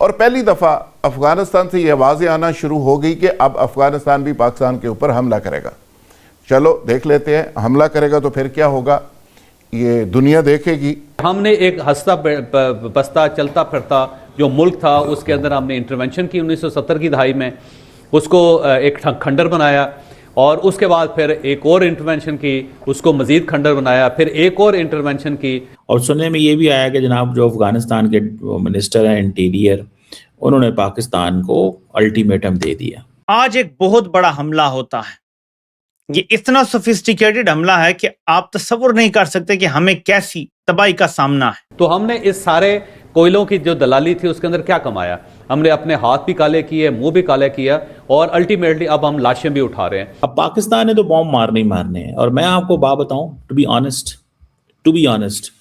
और पहली दफ़ा अफ़गानिस्तान से ये आवाज़ें आना शुरू हो गई कि अब अफ़गानिस्तान भी पाकिस्तान के ऊपर हमला करेगा। चलो देख लेते हैं, हमला करेगा तो फिर क्या होगा ये दुनिया देखेगी। हमने एक हंसता बसता चलता फिरता जो मुल्क था उसके अंदर हमने इंटरवेंशन की 1970 की दहाई में, उसको एक खंडर बनाया और उसके बाद फिर एक और इंटरवेंशन की, उसको मजीद खंडर बनाया, फिर एक और इंटरवेंशन की। और सुनने में ये भी आया कि जनाब जो अफगानिस्तान के मिनिस्टर हैं इंटीरियर, उन्होंने पाकिस्तान को अल्टीमेटम दे दिया। आज एक बहुत बड़ा हमला होता है, ये इतना सोफिस्टिकेटेड हमला है कि आप तसव्वुर नहीं कर सकते कि हमें कैसी तबाही का सामना है। तो हमने इस सारे कोयलों की जो दलाली थी उसके अंदर क्या कमाया? हमने अपने हाथ भी काले किए, मुंह भी काले किया और अल्टीमेटली अब हम लाशें भी उठा रहे हैं। अब पाकिस्तान ने तो बॉम्ब मारने ही मारने हैं। और मैं आपको बात बताऊं, टू बी ऑनेस्ट,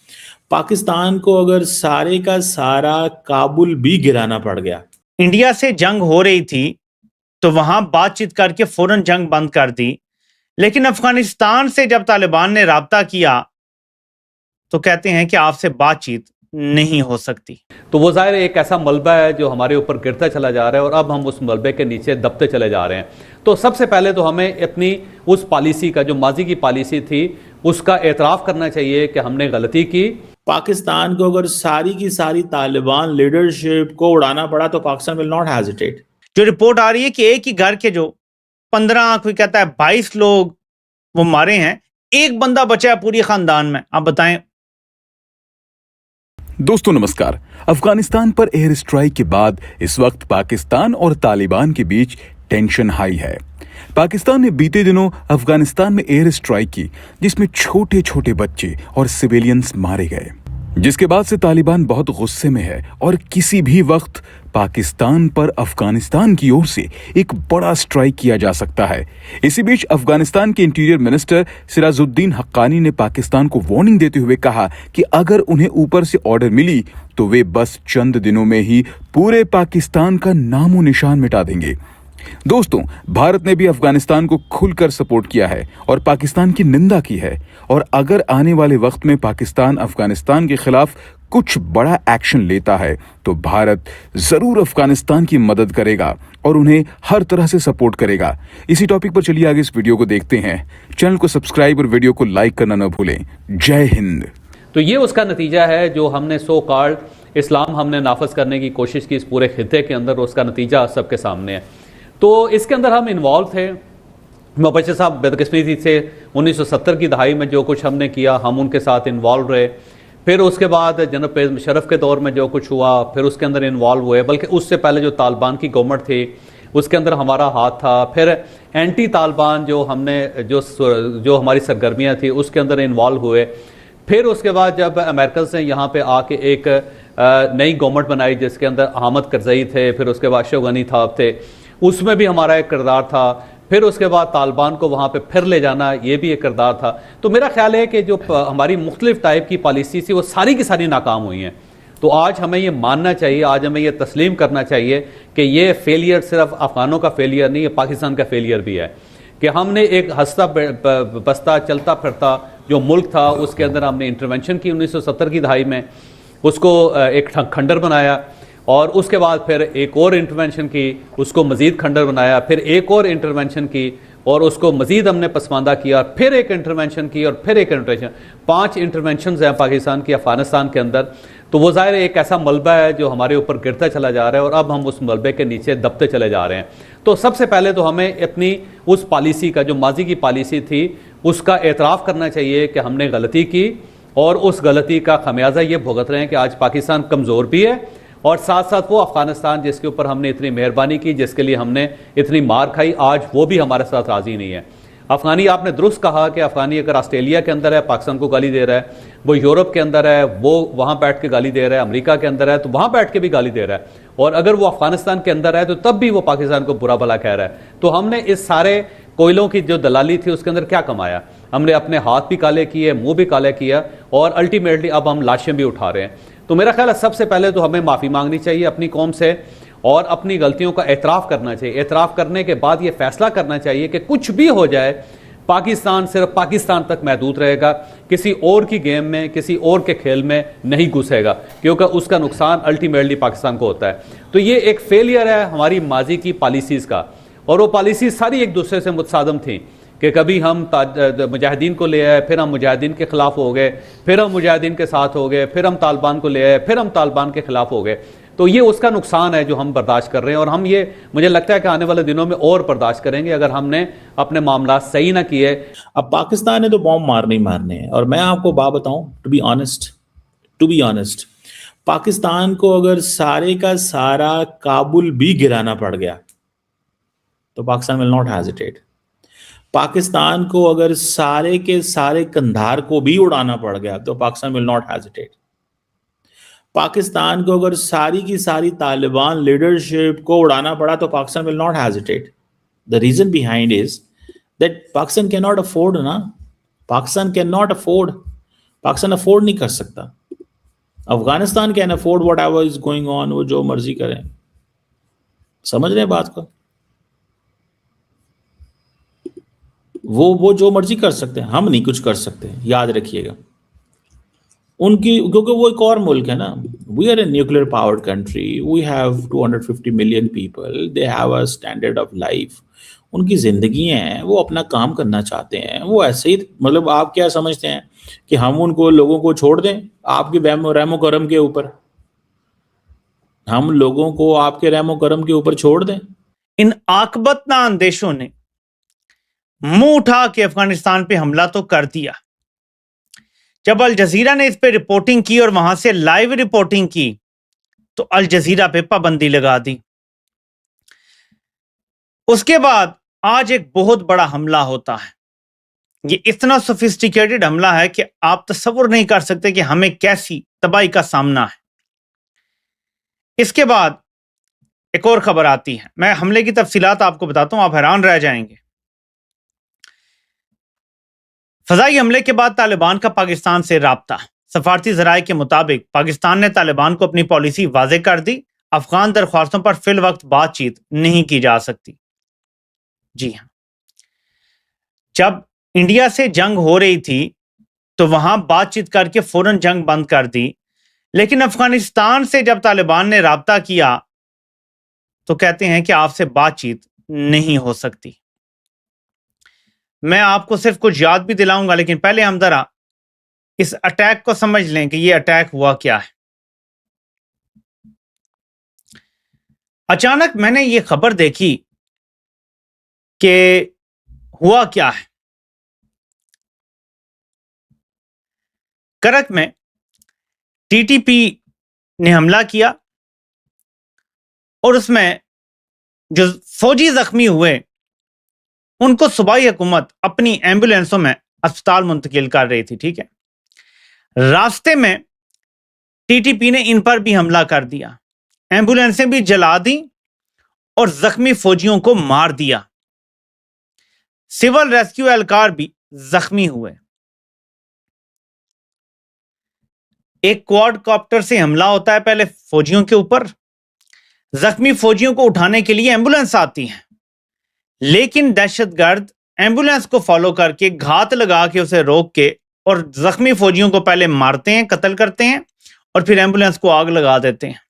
पाकिस्तान को अगर सारे का सारा काबुल भी गिराना पड़ गया, इंडिया से जंग हो रही थी तो वहां बातचीत करके फौरन जंग बंद कर दी, लेकिन अफगानिस्तान से जब तालिबान ने राब्ता किया तो कहते हैं कि आपसे बातचीत नहीं हो सकती। तो वो ज़ाहिर एक ऐसा मलबा है जो हमारे ऊपर गिरता चला जा रहा है और अब हम उस मलबे के नीचे दबते चले जा रहे हैं। तो सबसे पहले तो हमें अपनी उस पॉलिसी का, जो माजी की पॉलिसी थी, उसका एतराफ़ करना चाहिए कि हमने गलती की। पाकिस्तान को अगर सारी की सारी तालिबान लीडरशिप को उड़ाना पड़ा तो पाकिस्तान विल नॉट हेजिटेट। जो रिपोर्ट आ रही है कि एक ही घर के जो 15, कोई कहता है 22 लोग वो मारे हैं, एक बंदा बचा है पूरी खानदान में। आप बताएं। दोस्तों नमस्कार। अफगानिस्तान पर एयर स्ट्राइक के बाद इस वक्त पाकिस्तान और तालिबान के बीच टेंशन हाई है। पाकिस्तान ने बीते दिनों अफगानिस्तान में एयर स्ट्राइक की जिसमें छोटे छोटे बच्चे और सिविलियंस मारे गए, जिसके बाद से तालिबान बहुत गुस्से में है और किसी भी वक्त पाकिस्तान पर अफगानिस्तान की ओर से एक बड़ा स्ट्राइक किया जा सकता है। इसी बीच अफगानिस्तान के इंटीरियर मिनिस्टर सिराजुद्दीन हक्कानी ने पाकिस्तान को वार्निंग देते हुए कहा कि अगर उन्हें ऊपर से ऑर्डर मिली तो वे बस चंद दिनों में ही पूरे पाकिस्तान का नामो निशान मिटा देंगे। दोस्तों, भारत ने भी अफगानिस्तान को खुलकर सपोर्ट किया है और पाकिस्तान की निंदा की है, और अगर आने वाले वक्त में पाकिस्तान अफगानिस्तान के खिलाफ कुछ बड़ा एक्शन लेता है तो भारत जरूर अफगानिस्तान की मदद करेगा और उन्हें हर तरह से सपोर्ट करेगा। इसी टॉपिक पर चलिए आगे इस वीडियो को देखते हैं। चैनल को सब्सक्राइब और वीडियो को लाइक करना न भूलें। जय हिंद। तो ये उसका नतीजा है जो हमने सो कॉल्ड इस्लाम हमने नाफज करने की कोशिश की इस पूरे खित्ते के अंदर, उसका नतीजा सबके सामने है। तो इसके अंदर हम इन्वॉल्व थे। मुबश्शिर साहब बदकिस्मती से 1970 की दहाई में जो कुछ हमने किया, हम उनके साथ इन्वॉल्व रहे। फिर उसके बाद जनाब परवेज़ मुशर्रफ के दौर में जो कुछ हुआ, फिर उसके अंदर इन्वॉल्व हुए। बल्कि उससे पहले जो तालिबान की गवर्नमेंट थी उसके अंदर हमारा हाथ था। फिर एंटी तालिबान जो हमने जो हमारी सरगर्मियाँ थी उसके अंदर इन्वॉल्व हुए। फिर उसके बाद जब अमेरिकन ने यहाँ पे आके एक नई गवर्नमेंट बनाई जिसके अंदर अहमद करज़ई थे, फिर उसके बाद अशरफ गनी साहब थे, उसमें भी हमारा एक किरदार था। फिर उसके बाद तालिबान को वहाँ पे फिर ले जाना, ये भी एक किरदार था। तो मेरा ख्याल है कि जो हमारी मुख्तलिफ टाइप की पॉलिसी थी वो सारी की सारी नाकाम हुई हैं। तो आज हमें ये मानना चाहिए, आज हमें ये तस्लीम करना चाहिए कि ये फेलियर सिर्फ अफगानों का फेलियर नहीं है, पाकिस्तान का फेलियर भी है कि हमने एक हंसता बसता चलता फिरता जो मुल्क था उसके अंदर हमने इंटरवेंशन की 1970 की दहाई में, उसको एक खंडर बनाया और उसके बाद फिर एक और इंटरवेंशन की, उसको मजीद खंडर बनाया, फिर एक और इंटरवेंशन की और उसको मजीद हमने पसमानदा किया, फिर एक इंटरवेंशन की और फिर एक इंटरवेंशन। 5 इंटरवेंशन हैं पाकिस्तान की अफगानिस्तान के अंदर। तो वो ज़ाहिर एक ऐसा मलबा है जो हमारे ऊपर गिरता चला जा रहा है और अब हम उस मलबे के नीचे दबते चले जा रहे हैं। तो सबसे पहले तो हमें अपनी उस पॉलिसी का, जो माजी की पॉलिसी थी, उसका एतराफ़ करना चाहिए कि हमने गलती की और उस गलती का खमियाजा ये भुगत रहे हैं कि आज पाकिस्तान कमज़ोर भी है और साथ साथ वो अफगानिस्तान जिसके ऊपर हमने इतनी मेहरबानी की, जिसके लिए हमने इतनी मार खाई, आज वो भी हमारे साथ राज़ी नहीं है। अफगानी, आपने दुरुस्त कहा कि अफगानी अगर ऑस्ट्रेलिया के अंदर है पाकिस्तान को गाली दे रहा है, वो यूरोप के अंदर है वो वहाँ बैठ के गाली दे रहा है, अमेरिका के अंदर है तो वहाँ बैठ के भी गाली दे रहा है, और अगर वो अफगानिस्तान के अंदर है तो तब भी वो पाकिस्तान को बुरा भला कह रहा है। तो हमने इस सारे कोयलों की जो दलाली थी उसके अंदर क्या कमाया? हमने अपने हाथ भी काले किए, मुंह भी काले किया और अल्टीमेटली अब हम लाशें भी उठा रहे हैं। तो मेरा ख्याल है सबसे पहले तो हमें माफ़ी मांगनी चाहिए अपनी कौम से और अपनी गलतियों का एतराफ़ करना चाहिए। एतराफ़ करने के बाद ये फैसला करना चाहिए कि कुछ भी हो जाए, पाकिस्तान सिर्फ पाकिस्तान तक महदूद रहेगा, किसी और की गेम में, किसी और के खेल में नहीं घुसेगा, क्योंकि उसका नुकसान अल्टीमेटली पाकिस्तान को होता है। तो ये एक फेलियर है हमारी माजी की पॉलिसीज़ का, और वो पॉलिसीज सारी एक दूसरे से मुतसादम थी कि कभी हम मुजाहिदीन को ले आए, फिर हम मुजाहिदीन के खिलाफ हो गए, फिर हम मुजाहिदीन के साथ हो गए, फिर हम तालिबान को ले आए, फिर हम तालिबान के खिलाफ हो गए। तो ये उसका नुकसान है जो हम बर्दाश्त कर रहे हैं, और हम ये मुझे लगता है कि आने वाले दिनों में और बर्दाश्त करेंगे अगर हमने अपने मामला सही ना किए। अब पाकिस्तान ने तो बॉम्ब मारने ही मारने हैं, और मैं आपको बात बताऊं, टू बी ऑनेस्ट, पाकिस्तान को अगर सारे का सारा काबुल भी गिराना पड़ गया तो Pakistan will not hesitate. Pakistan को अगर सारे के सारे कंधार को भी उड़ाना पड़ गया तो Pakistan will not hesitate. Pakistan को अगर सारी की सारी तालिबान लीडरशिप को उड़ाना पड़ा तो Pakistan will not hesitate. The reason behind is that Pakistan can not afford ना, पाकिस्तान अफोर्ड नहीं कर सकता। Afghanistan can afford whatever is going on, वो जो मर्जी करें। समझ रहे हैं बात को? वो जो मर्जी कर सकते हैं, हम नहीं कुछ कर सकते, याद रखिएगा। उनकी, क्योंकि वो एक और मुल्क है ना, we are a nuclear powered country, we have 250 million people, they have a standard of life, उनकी जिंदगी हैं, वो अपना काम करना चाहते हैं। वो ऐसे ही, मतलब आप क्या समझते हैं कि हम उनको लोगों को छोड़ दें आपके रहमो करम के ऊपर? हम लोगों को आपके रहमो करम के ऊपर छोड़ दें? इन आकबतना अंदेशों ने मुंह उठा के अफगानिस्तान पे हमला तो कर दिया। जब अल जजीरा ने इस पे रिपोर्टिंग की और वहां से लाइव रिपोर्टिंग की तो अल जजीरा पे पाबंदी लगा दी। उसके बाद आज एक बहुत बड़ा हमला होता है। ये इतना सोफिस्टिकेटेड हमला है कि आप तसव्वुर नहीं कर सकते कि हमें कैसी तबाही का सामना है। इसके बाद एक और खबर आती है, मैं हमले की तफसीलात आपको बताता हूं, आप हैरान रह जाएंगे। फजाई हमले के बाद तालिबान का पाकिस्तान से राब्ता। सफारती जराये के मुताबिक पाकिस्तान ने तालिबान को अपनी पॉलिसी वाज़ेह कर दी, अफगान दरख्वास्तों पर फिल वक्त बातचीत नहीं की जा सकती। जी हां, जब इंडिया से जंग हो रही थी तो वहां बातचीत करके फौरन जंग बंद कर दी, लेकिन अफगानिस्तान से जब तालिबान ने राब्ता किया तो कहते हैं कि आपसे बातचीत नहीं हो सकती। मैं आपको सिर्फ कुछ याद भी दिलाऊंगा, लेकिन पहले हम जरा इस अटैक को समझ लें कि यह अटैक हुआ क्या है। अचानक मैंने ये खबर देखी कि हुआ क्या है। करक में टीटीपी ने हमला किया और उसमें जो फौजी जख्मी हुए उनको सूबाई हुकूमत अपनी एम्बुलेंसों में अस्पताल मुंतकिल कर रही थी। ठीक है, रास्ते में टीटीपी ने इन पर भी हमला कर दिया, एम्बुलेंसें भी जला दी और जख्मी फौजियों को मार दिया। सिविल रेस्क्यू एहलकार भी जख्मी हुए। एक क्वाडकॉप्टर से हमला होता है पहले फौजियों के ऊपर, जख्मी फौजियों को उठाने के लिए एम्बुलेंस आती है, लेकिन दहशतगर्द एम्बुलेंस को फॉलो करके घात लगा के उसे रोक के और जख्मी फौजियों को पहले मारते हैं, कत्ल करते हैं और फिर एम्बुलेंस को आग लगा देते हैं।